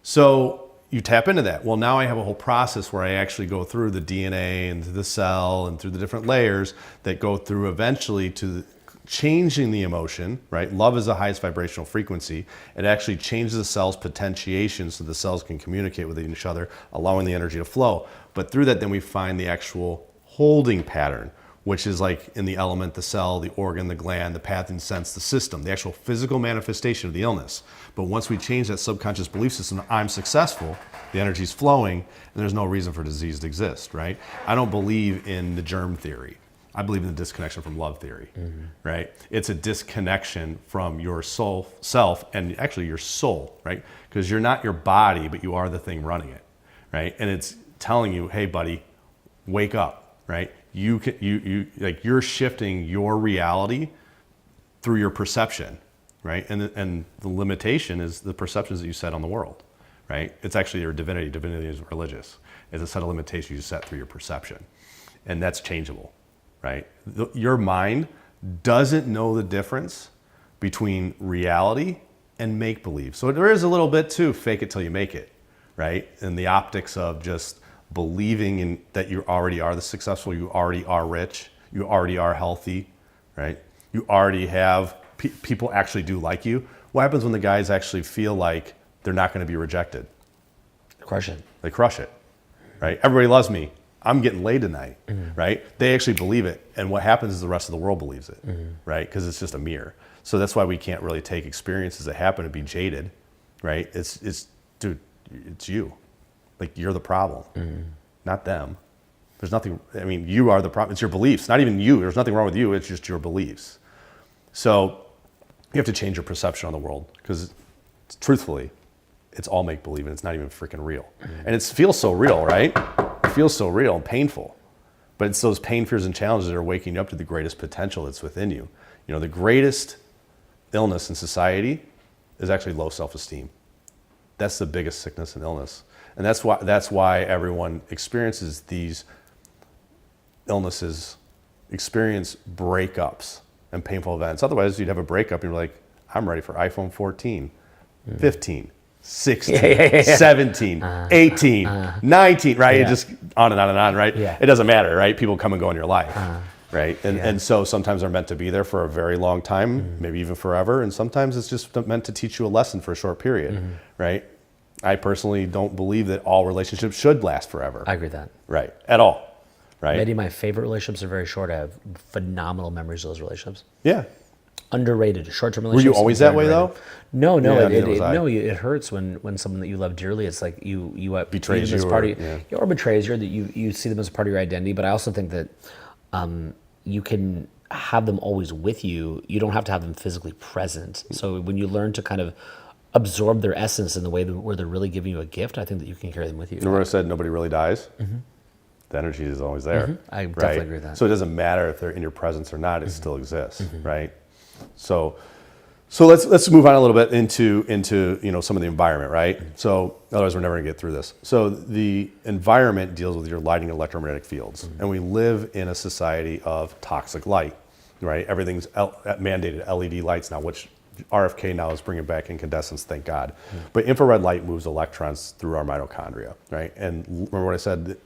So you tap into that. Well, now I have a whole process where I actually go through the DNA and the cell and through the different layers that go through eventually to changing the emotion, right? Love is the highest vibrational frequency. It actually changes the cell's potentiation so the cells can communicate with each other, allowing the energy to flow. But through that, then we find the actual holding pattern, which is like in the element, the cell, the organ, the gland, the pathogen sense, the system, the actual physical manifestation of the illness. But once we change that subconscious belief system, I'm successful, the energy's flowing, and there's no reason for disease to exist, right? I don't believe in the germ theory. I believe in the disconnection from love theory, right? It's a disconnection from your soul, self, and actually your soul, right? Because you're not your body, but you are the thing running it, right? And it's telling you, hey, buddy, wake up, right? You're shifting your reality through your perception, right? And the limitation is the perceptions that you set on the world, right? It's actually your divinity. Divinity is religious. It's a set of limitations you set through your perception, and that's changeable, right? Your mind doesn't know the difference between reality and make-believe. So there is a little bit too, fake it till you make it, right? And the optics of just believing in that you already are the successful, you already are rich, you already are healthy, right? You already have, people actually do like you. What happens when the guys actually feel like they're not going to be rejected? Crush it. They crush it, right? Everybody loves me. I'm getting laid tonight, right? They actually believe it. And what happens is the rest of the world believes it, right? Because it's just a mirror. So that's why we can't really take experiences that happen to be jaded, right? Dude, it's you. Like, you're the problem, not them. There's nothing, I mean, you are the problem. It's your beliefs, not even you. There's nothing wrong with you. It's just your beliefs. So you have to change your perception on the world, because truthfully, it's all make-believe and it's not even freaking real. And it feels so real, right? It feels so real and painful. But it's those pain, fears, and challenges that are waking you up to the greatest potential that's within you. You know, the greatest illness in society is actually low self-esteem. That's the biggest sickness and illness. And that's why everyone experiences these illnesses, experience breakups and painful events. Otherwise, you'd have a breakup and you're like, I'm ready for iPhone 14, 15, 16, 17, 18, 19, right? It just on and on and on, right? Yeah. It doesn't matter, right? People come and go in your life, right? And so sometimes they're meant to be there for a very long time, maybe even forever. And sometimes it's just meant to teach you a lesson for a short period, right? I personally don't believe that all relationships should last forever. I agree with that. Right, at all, right? Many of my favorite relationships are very short. I have phenomenal memories of those relationships. Yeah. Underrated. Short-term Were relationships. you always that way though? No. Yeah, neither was I. It hurts when someone that you love dearly, it's like you betrays you you, or betrays you, that you see them as a part of your identity. But I also think that you can have them always with you. You don't have to have them physically present. So when you learn to kind of absorb their essence in the way where they're really giving you a gift, I think that you can carry them with you. Remember I said nobody really dies? The energy is always there. I definitely agree with that. So it doesn't matter if they're in your presence or not, it still exists, right? So So let's move on a little bit into some of the environment, right? So otherwise we're never gonna get through this. So the environment deals with your lighting and electromagnetic fields, and we live in a society of toxic light, right? Everything's mandated LED lights now, which RFK now is bringing back incandescence, thank God. But infrared light moves electrons through our mitochondria, right? And remember what I said,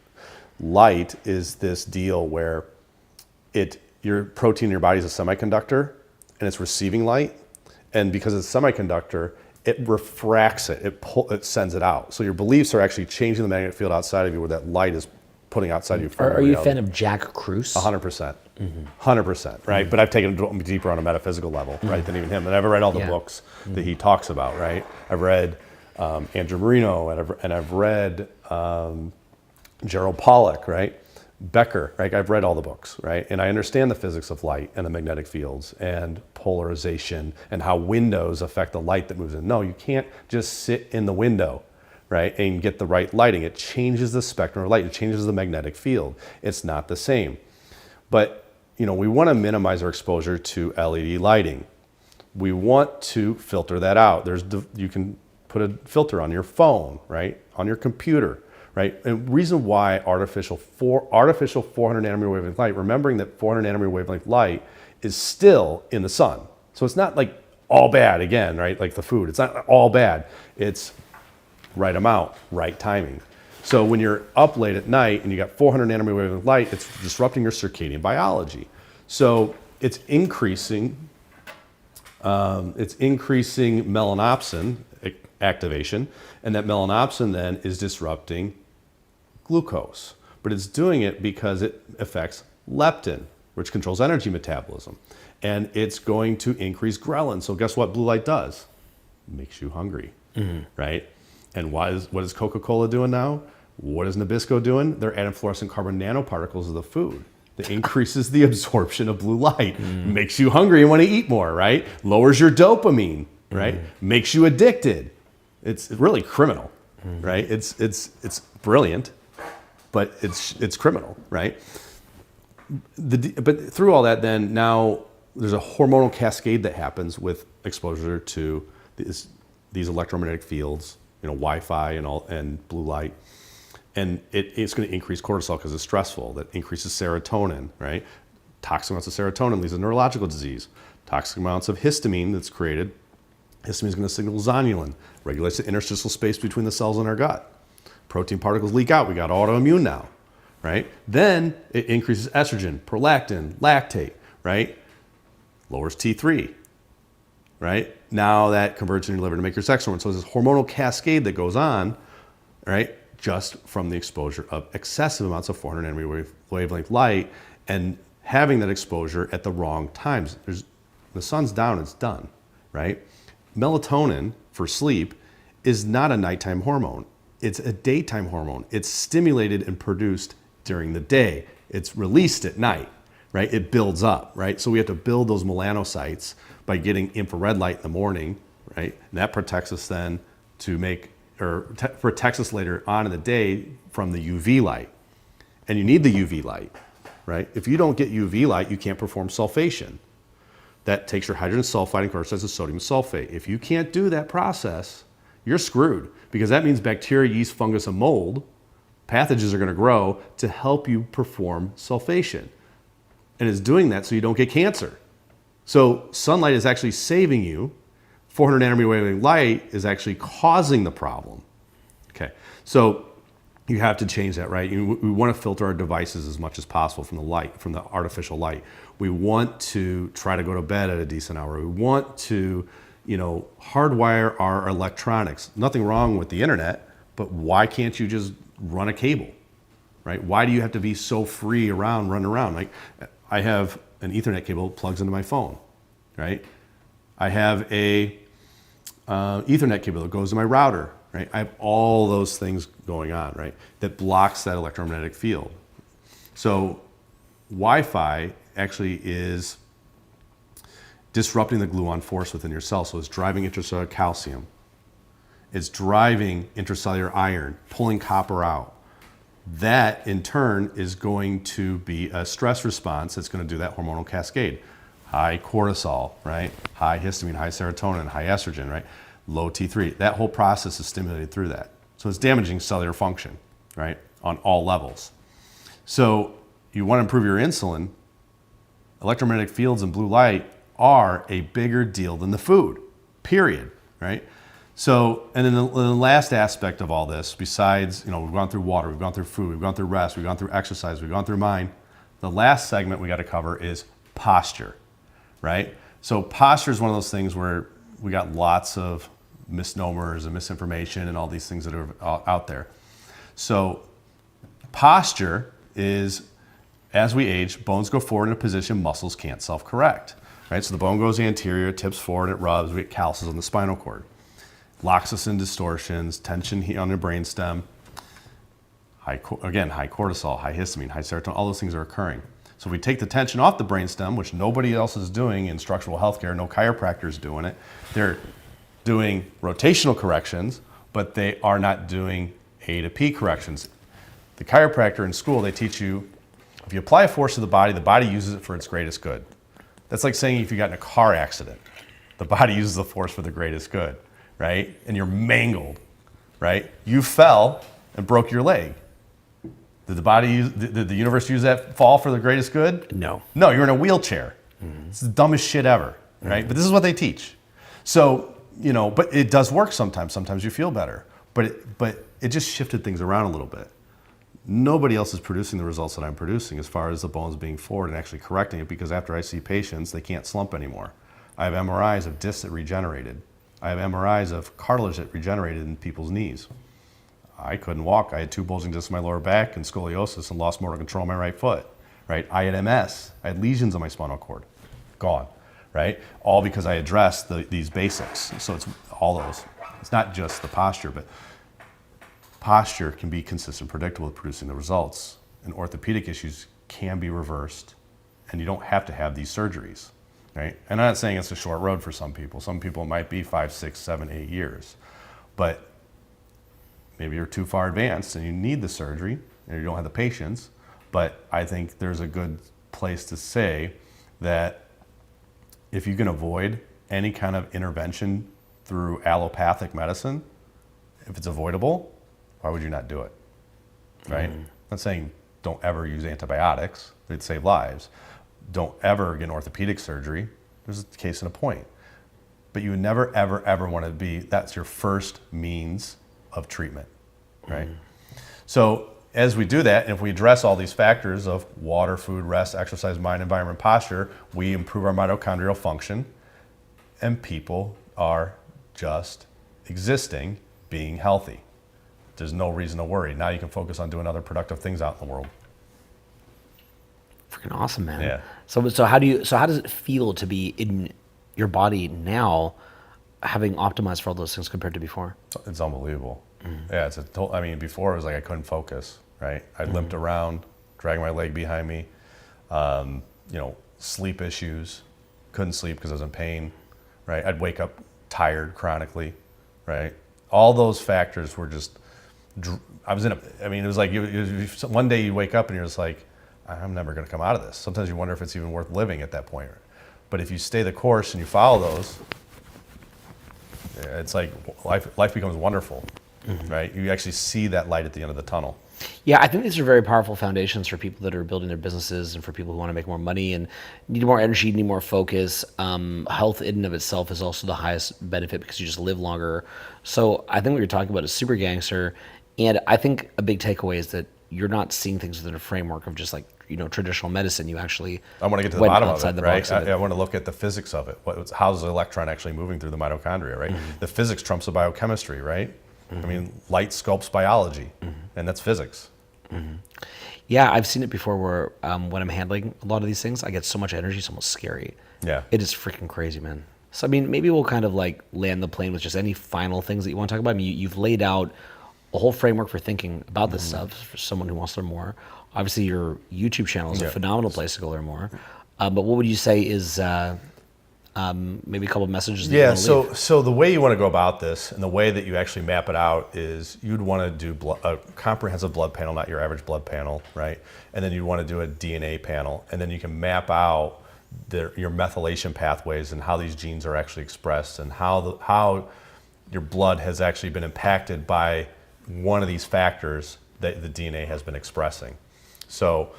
light is this deal where your protein in your body is a semiconductor and it's receiving light. And because it's a semiconductor, it refracts it, it sends it out. So your beliefs are actually changing the magnetic field outside of you where that light is putting outside of you. Are you a fan of Jack Kruse? 100%. 100%, right? But I've taken it deeper on a metaphysical level, right, than even him. And I've read all the books that he talks about, right? I've read Andrew Marino, and I've read Gerald Pollack, right? Becker, right? I've read all the books, right? And I understand the physics of light and the magnetic fields and polarization and how windows affect the light that moves in. No, you can't just sit in the window, right, and get the right lighting. It changes the spectrum of light. It changes the magnetic field. It's not the same. But, we want to minimize our exposure to LED lighting. We want to filter that out. You can put a filter on your phone, right, on your computer. Right? And the reason why artificial 400 nanometer wavelength light, remembering that 400 nanometer wavelength light is still in the sun. So it's not like all bad again, right? Like the food, it's not all bad. It's right amount, right timing. So when you're up late at night and you got 400 nanometer wavelength light, it's disrupting your circadian biology. So it's increasing melanopsin activation, and that melanopsin then is disrupting glucose. But it's doing it because it affects leptin, which controls energy metabolism. And it's going to increase ghrelin. So guess what blue light does? It makes you hungry, right? And what is Coca-Cola doing now? What is Nabisco doing? They're adding fluorescent carbon nanoparticles to the food. That increases the absorption of blue light, makes you hungry and want to eat more, right? Lowers your dopamine, right? Makes you addicted. It's really criminal, right? It's brilliant, but it's criminal, right? But through all that, then now there's a hormonal cascade that happens with exposure to these electromagnetic fields, Wi-Fi and blue light, and it's going to increase cortisol because it's stressful. That increases serotonin, right? Toxic amounts of serotonin leads to neurological disease. Toxic amounts of histamine that's created. Histamine is going to signal zonulin, regulates the interstitial space between the cells in our gut. Protein particles leak out. We got autoimmune now, right? Then it increases estrogen, prolactin, lactate, right? Lowers T3, right? Now that converts in your liver to make your sex hormone. So there's this hormonal cascade that goes on, right? Just from the exposure of excessive amounts of 400 nanometer wavelength light and having that exposure at the wrong times. The sun's down, it's done, right? Melatonin for sleep is not a nighttime hormone. It's a daytime hormone. It's stimulated and produced during the day. It's released at night, right? It builds up, right? So we have to build those melanocytes by getting infrared light in the morning, right? And that protects us then protects us later on in the day from the UV light. And you need the UV light, right? If you don't get UV light, you can't perform sulfation. That takes your hydrogen sulfide and converts it to sodium sulfate. If you can't do that process, you're screwed, because that means bacteria, yeast, fungus, and mold, pathogens are going to grow to help you perform sulfation. And it's doing that so you don't get cancer. So sunlight is actually saving you. 400 nanometer wavelength light is actually causing the problem. Okay, so you have to change that, right? We want to filter our devices as much as possible from the light, from the artificial light. We want to try to go to bed at a decent hour. We want to, hardwire our electronics. Nothing wrong with the internet, but why can't you just run a cable, right? Why do you have to be so free running around? Like, I have an Ethernet cable that plugs into my phone, right? I have a Ethernet cable that goes to my router, right? I have all those things going on, right? That blocks that electromagnetic field. So Wi-Fi actually is disrupting the gluon force within your cell. So it's driving intracellular calcium. It's driving intracellular iron, pulling copper out. That in turn is going to be a stress response that's going to do that hormonal cascade. high cortisol, right? High histamine, high serotonin, high estrogen, right? Low T3. That whole process is stimulated through that. So it's damaging cellular function, right? On all levels. So you want to improve your insulin. Electromagnetic fields and blue light are a bigger deal than the food, period, right? So, and then the last aspect of all this, besides, we've gone through water, we've gone through food, we've gone through rest, we've gone through exercise, we've gone through mind. The last segment we got to cover is posture, right? So posture is one of those things where we got lots of misnomers and misinformation and all these things that are out there. So posture is, as we age, bones go forward in a position muscles can't self-correct, right? So the bone goes anterior, tips forward, it rubs, we get calluses on the spinal cord. Locks us in distortions, tension on the brainstem, high cortisol, high histamine, high serotonin, all those things are occurring. So if we take the tension off the brainstem, which nobody else is doing in structural healthcare, no chiropractor is doing it, they're doing rotational corrections, but they are not doing A to P corrections. The chiropractor in school, they teach you, if you apply a force to the body uses it for its greatest good. That's like saying if you got in a car accident, the body uses the force for the greatest good, right? And you're mangled, right? You fell and broke your leg. Did the universe use that fall for the greatest good? No. No, you're in a wheelchair. It's the dumbest shit ever, right? But this is what they teach. So, but it does work sometimes. Sometimes you feel better. But it just shifted things around a little bit. Nobody else is producing the results that I'm producing as far as the bones being forward and actually correcting it, because after I see patients, they can't slump anymore. I have MRIs of discs that regenerated. I have MRIs of cartilage that regenerated in people's knees. I couldn't walk. I had 2 bulging discs in my lower back and scoliosis and lost motor control on my right foot, right? I had MS. I had lesions on my spinal cord. Gone, right? All because I addressed these basics. So it's all those. It's not just the posture, but posture can be consistent, predictable at producing the results. And orthopedic issues can be reversed, and you don't have to have these surgeries, right? And I'm not saying it's a short road for some people. Some people it might be 5, 6, 7, 8 years. But maybe you're too far advanced and you need the surgery and you don't have the patience. But I think there's a good place to say that if you can avoid any kind of intervention through allopathic medicine, if it's avoidable, why would you not do it, right? I'm not saying don't ever use antibiotics, they'd save lives. Don't ever get an orthopedic surgery, there's a case and a point. But you would never, ever, ever want to be, that's your first means of treatment, right? So as we do that, and if we address all these factors of water, food, rest, exercise, mind, environment, posture, we improve our mitochondrial function, and people are just existing, being healthy. There's no reason to worry. Now you can focus on doing other productive things out in the world. Freaking awesome, man. Yeah. So how does it feel to be in your body now, having optimized for all those things compared to before? It's unbelievable. Yeah, before it was like I couldn't focus, right? I limped around, dragging my leg behind me. Sleep issues, couldn't sleep because I was in pain, right? I'd wake up tired chronically, right? All those factors were just, it was like one day you wake up and you're just like, I'm never going to come out of this. Sometimes you wonder if it's even worth living at that point. But if you stay the course and you follow those, it's like life becomes wonderful, right? You actually see that light at the end of the tunnel. Yeah, I think these are very powerful foundations for people that are building their businesses and for people who want to make more money and need more energy, need more focus. Health in and of itself is also the highest benefit because you just live longer. So I think what you're talking about is super gangster. And I think a big takeaway is that you're not seeing things within a framework of just like, traditional medicine. You actually I want to get to the bottom of it, right? I want to look at the physics of it. How's the electron actually moving through the mitochondria, right? The physics trumps the biochemistry, right? Light sculpts biology, and that's physics. Yeah, I've seen it before where when I'm handling a lot of these things, I get so much energy, it's almost scary. Yeah. It is freaking crazy, man. So, maybe we'll kind of like land the plane with just any final things that you want to talk about. You've laid out a whole framework for thinking about this stuff for someone who wants to learn more. Obviously, your YouTube channel is a phenomenal place to go learn more. But what would you say is maybe a couple of messages that you want to leave? So the way you want to go about this and the way that you actually map it out is you'd want to do a comprehensive blood panel, not your average blood panel, right? And then you'd want to do a DNA panel. And then you can map out your methylation pathways and how these genes are actually expressed, and how your blood has actually been impacted by one of these factors that the DNA has been expressing. So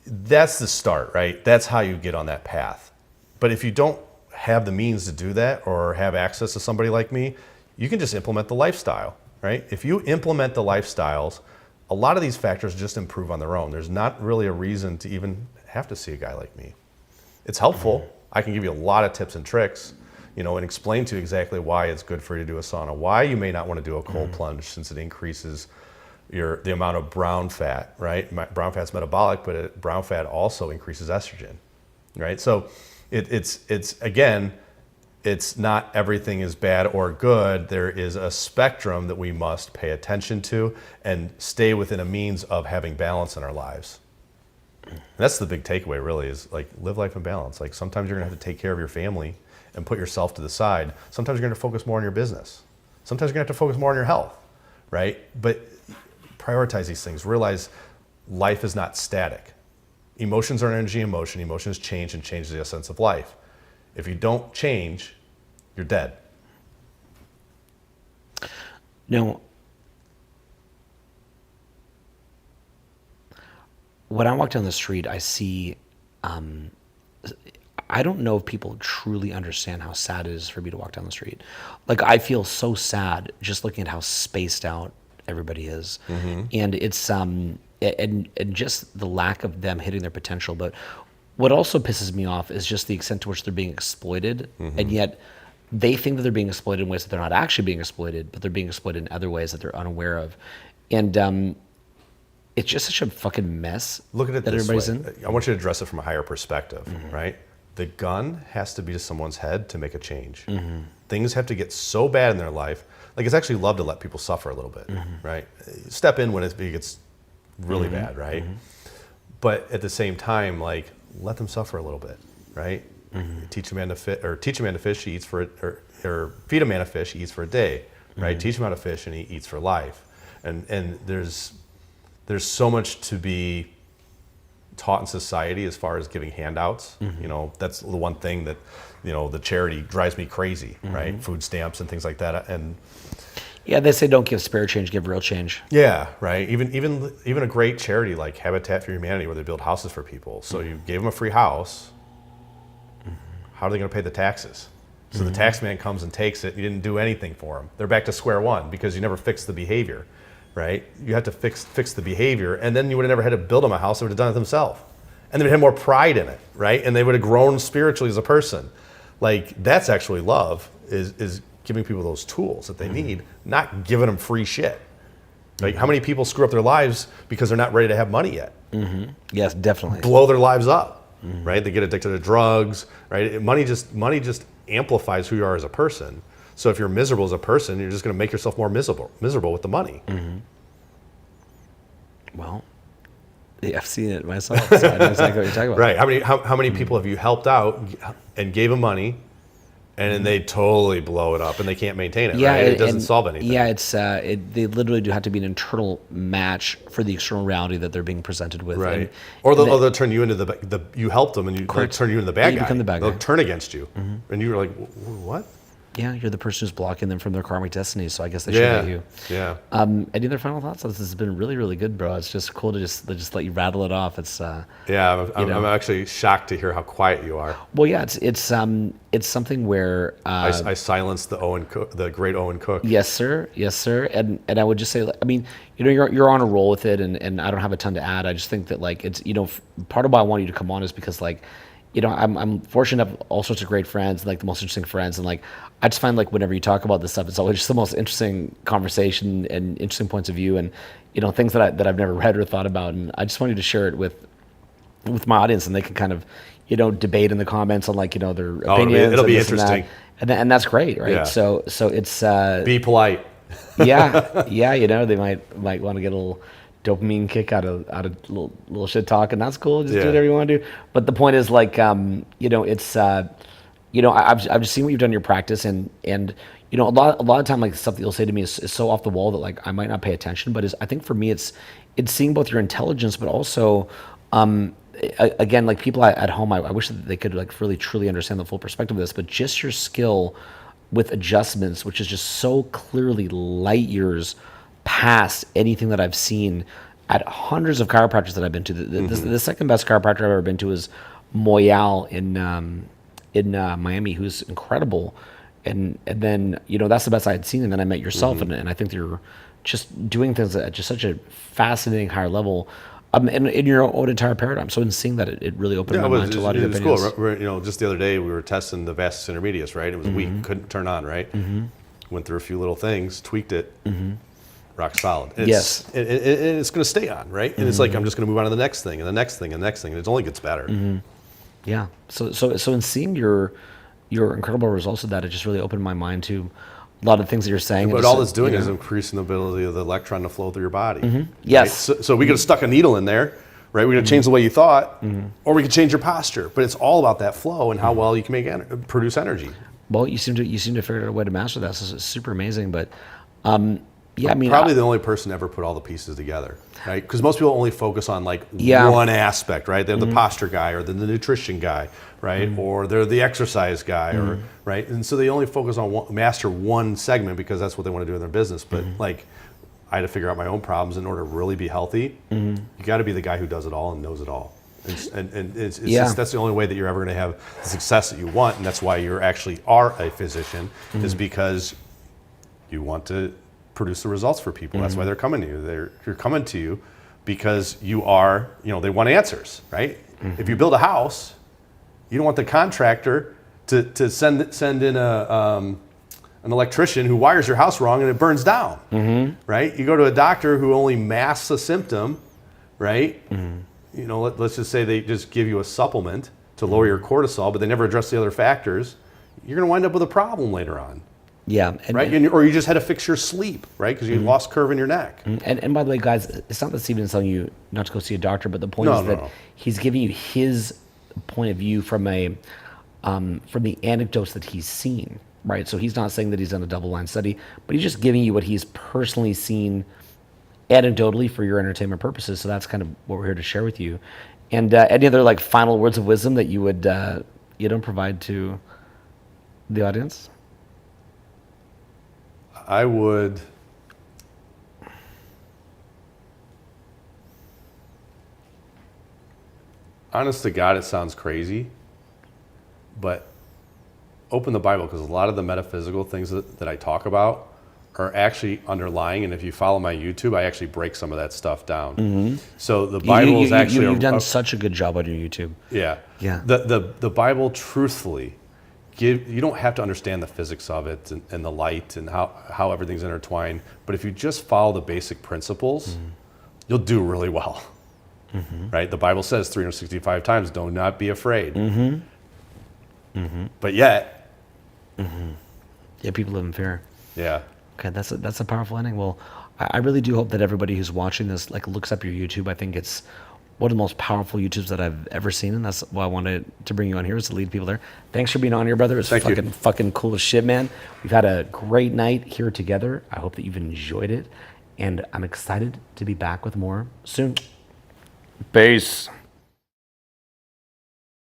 that's the start, right? That's how you get on that path. But if you don't have the means to do that or have access to somebody like me, you can just implement the lifestyle, right? If you implement the lifestyles, a lot of these factors just improve on their own. There's not really a reason to even have to see a guy like me. It's helpful. I can give you a lot of tips and tricks, and explain to you exactly why it's good for you to do a sauna, why you may not want to do a cold plunge since it increases the amount of brown fat, right? Brown fat's metabolic, but brown fat also increases estrogen, right? So it's not everything is bad or good. There is a spectrum that we must pay attention to and stay within a means of having balance in our lives. And that's the big takeaway, really, is like live life in balance. Like sometimes you're gonna have to take care of your family and put yourself to the side. Sometimes you're gonna focus more on your business. Sometimes you're gonna have to focus more on your health, right? But prioritize these things. Realize life is not static. Emotions are energy in motion. Emotions change, and change is the essence of life. If you don't change, you're dead. Now, when I walk down the street, I see, I don't know if people truly understand how sad it is for me to walk down the street. Like, I feel so sad just looking at how spaced out everybody is. And it's, and just the lack of them hitting their potential. But what also pisses me off is just the extent to which they're being exploited. And yet they think that they're being exploited in ways that they're not actually being exploited, but they're being exploited in other ways that they're unaware of. And it's just such a fucking mess. Look at it that this everybody's way. in. I want you to address it from a higher perspective, right? The gun has to be to someone's head to make a change. Things have to get so bad in their life. Like, it's actually love to let people suffer a little bit, right? Step in when it gets really bad, right? But at the same time, like, let them suffer a little bit, right? Teach a man to fish, he eats for it, or feed a man a fish, he eats for a day, right? Teach him how to fish, and he eats for life. And there's so much to be taught in society as far as giving handouts. That's the one thing that, the charity drives me crazy, right? Food stamps and things like that. And Yeah, they say don't give spare change, give real change. yeah, right. Even a great charity like Habitat for Humanity, where they build houses for people. So you gave them a free house. How are they going to pay the taxes? So the tax man comes and takes it. You didn't do anything for them. They're back to square one because you never fixed the behavior, right? You have to fix the behavior, and then you would have never had to build them a house. They would have done it themselves, and they would have more pride in it, right? And they would have grown spiritually as a person. Like, that's actually love, is giving people those tools that they need, not giving them free shit. Like, how many people screw up their lives because they're not ready to have money yet? Yes, definitely. Blow their lives up, right? They get addicted to drugs, right? Money just amplifies who you are as a person. So if you're miserable as a person, you're just going to make yourself more miserable with the money. Well, yeah, I've seen it myself, so I know exactly what you're talking about. Right. How many people have you helped out and gave them money, and then they totally blow it up and they can't maintain it, right? It doesn't solve anything. Yeah, they literally do have to be an internal match for the external reality that they're being presented with. Right. Or they'll turn you into you helped them, and they'll turn you into the bad guy. You become the bad guy. They'll turn against you. And you're like, what? Yeah, you're the person who's blocking them from their karmic destiny, so I guess they should get you. Yeah. Any other final thoughts? This has been really, really good, bro. It's just cool to just let you rattle it off. It's yeah, I'm actually shocked to hear how quiet you are. well, yeah, it's something where I silenced the great Owen Cook. yes, sir, and I would just say, I mean, you're on a roll with it, and I don't have a ton to add. I just think that, like, it's part of why I want you to come on is because, like, I'm fortunate to have all sorts of great friends, like the most interesting friends, and like I just find, like, whenever you talk about this stuff, it's always just the most interesting conversation and interesting points of view, and things that I've never read or thought about, and I just wanted to share it with my audience, and they can kind of debate in the comments on, like, their opinions. It'll be and interesting, and that's great, right? Yeah. So it's be polite. yeah, they might want to get a little dopamine kick out of little shit talk, and that's cool. Just do whatever you want to do. But the point is, like, it's I've just seen what you've done in your practice, and a lot of time, like, the stuff that you'll say to me is so off the wall that, like, I might not pay attention. But I think for me, it's seeing both your intelligence, but also again, like people at home, I wish that they could like really truly understand the full perspective of this, but just your skill with adjustments, which is just so clearly light years past anything that I've seen at hundreds of chiropractors that I've been to. The second best chiropractor I've ever been to is Moyal in Miami, who's incredible. And then, that's the best I had seen. And then I met yourself, and I think you're just doing things at just such a fascinating higher level. In your own entire paradigm. So in seeing that, it really opened my mind to a lot of it was opinions. cool. Just the other day we were testing the vastus intermedius, right? It was weak, couldn't turn on, right? Went through a few little things, tweaked it, rock solid. And Yes. it's going to stay on, right? And it's like I'm just going to move on to the next thing and the next thing and the next thing, and it only gets better. Yeah. So in seeing your incredible results of that, it just really opened my mind to a lot of things that you're saying. But all it's doing is increasing the ability of the electron to flow through your body. Yes. Right? So we could have stuck a needle in there, right? We could have changed the way you thought, or we could change your posture. But it's all about that flow and how well you can produce energy. Well, you seem to figure out a way to master that. So it's super amazing. But yeah, I mean, probably the only person to ever put all the pieces together, right? Because most people only focus on like one aspect, right? They're the posture guy, or they're the nutrition guy, right? Or they're the exercise guy, or right? And so they only focus on master one segment because that's what they want to do in their business. But like, I had to figure out my own problems in order to really be healthy. You got to be the guy who does it all and knows it all. And it's just, that's the only way that you're ever going to have the success that you want, and that's why you actually are a physician, is because you want to produce the results for people. That's why they're coming to you. You're coming to you because you are, they want answers, right? If you build a house, you don't want the contractor to send in an electrician who wires your house wrong and it burns down, right? You go to a doctor who only masks a symptom, right? Let's just say they just give you a supplement to lower your cortisol, but they never address the other factors. You're going to wind up with a problem later on. Yeah. Right? Or you just had to fix your sleep, right? Because you lost curve in your neck. And by the way, guys, it's not that Steven's telling you not to go see a doctor, but the point is that he's giving you his point of view from the anecdotes that he's seen, right? So he's not saying that he's done a double-blind study, but he's just giving you what he's personally seen anecdotally for your entertainment purposes. So that's kind of what we're here to share with you. And any other like final words of wisdom that you would provide to the audience? I would honest to God, it sounds crazy, but open the Bible, because a lot of the metaphysical things that I talk about are actually underlying, and if you follow my YouTube, I actually break some of that stuff down. So the Bible is actually you've done such a good job on your YouTube. Yeah. Yeah. The Bible, truthfully, you don't have to understand the physics of it and the light and how everything's intertwined, but if you just follow the basic principles, you'll do really well. Right? The Bible says 365 times, do not be afraid. But yet, yeah, people live in fear. Yeah. Okay, that's a powerful ending. Well, I really do hope that everybody who's watching this looks up your YouTube. I think it's one of the most powerful YouTubes that I've ever seen, and that's why I wanted to bring you on here, is to lead people there. Thanks for being on here, brother. It's fucking cool as shit, man. We've had a great night here together. I hope that you've enjoyed it, and I'm excited to be back with more soon. Peace.